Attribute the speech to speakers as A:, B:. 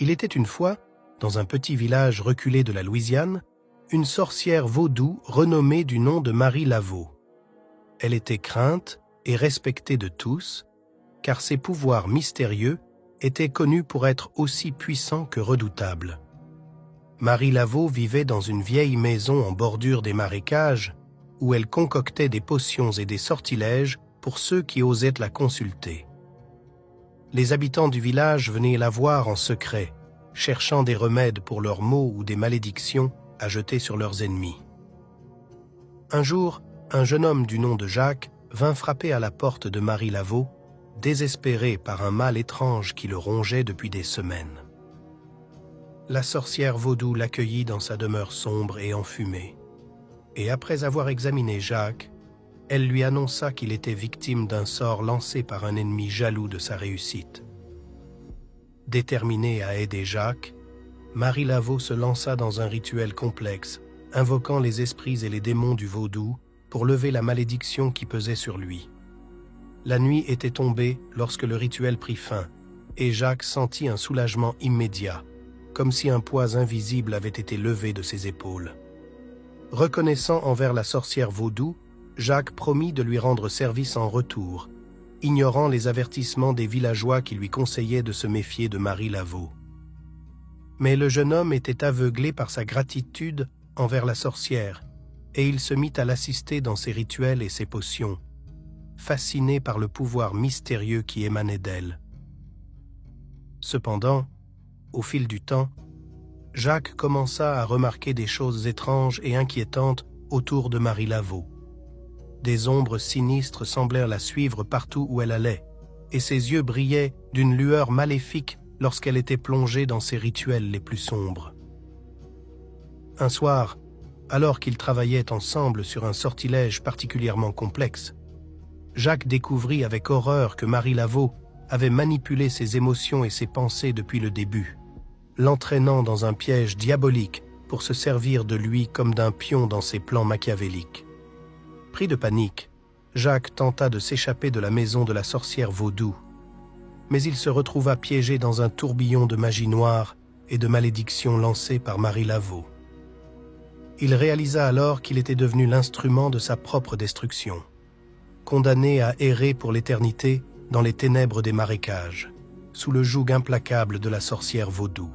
A: Il était une fois, dans un petit village reculé de la Louisiane, une sorcière vaudou renommée du nom de Marie Laveau. Elle était crainte et respectée de tous, car ses pouvoirs mystérieux étaient connus pour être aussi puissants que redoutables. Marie Laveau vivait dans une vieille maison en bordure des marécages, où elle concoctait des potions et des sortilèges pour ceux qui osaient la consulter. Les habitants du village venaient la voir en secret, cherchant des remèdes pour leurs maux ou des malédictions à jeter sur leurs ennemis. Un jour, un jeune homme du nom de Jacques vint frapper à la porte de Marie Laveau, désespéré par un mal étrange qui le rongeait depuis des semaines. La sorcière vaudou l'accueillit dans sa demeure sombre et enfumée, et après avoir examiné Jacques, elle lui annonça qu'il était victime d'un sort lancé par un ennemi jaloux de sa réussite. Déterminée à aider Jacques, Marie Laveau se lança dans un rituel complexe, invoquant les esprits et les démons du vaudou pour lever la malédiction qui pesait sur lui. La nuit était tombée lorsque le rituel prit fin, et Jacques sentit un soulagement immédiat, comme si un poids invisible avait été levé de ses épaules. Reconnaissant envers la sorcière vaudou, Jacques promit de lui rendre service en retour, ignorant les avertissements des villageois qui lui conseillaient de se méfier de Marie Laveau. Mais le jeune homme était aveuglé par sa gratitude envers la sorcière, et il se mit à l'assister dans ses rituels et ses potions, fasciné par le pouvoir mystérieux qui émanait d'elle. Cependant, au fil du temps, Jacques commença à remarquer des choses étranges et inquiétantes autour de Marie Laveau. Des ombres sinistres semblèrent la suivre partout où elle allait, et ses yeux brillaient d'une lueur maléfique lorsqu'elle était plongée dans ses rituels les plus sombres. Un soir, alors qu'ils travaillaient ensemble sur un sortilège particulièrement complexe, Jacques découvrit avec horreur que Marie Laveau avait manipulé ses émotions et ses pensées depuis le début, l'entraînant dans un piège diabolique pour se servir de lui comme d'un pion dans ses plans machiavéliques. Pris de panique, Jacques tenta de s'échapper de la maison de la sorcière vaudou, mais il se retrouva piégé dans un tourbillon de magie noire et de malédictions lancées par Marie Laveau. Il réalisa alors qu'il était devenu l'instrument de sa propre destruction, condamné à errer pour l'éternité dans les ténèbres des marécages, sous le joug implacable de la sorcière vaudou.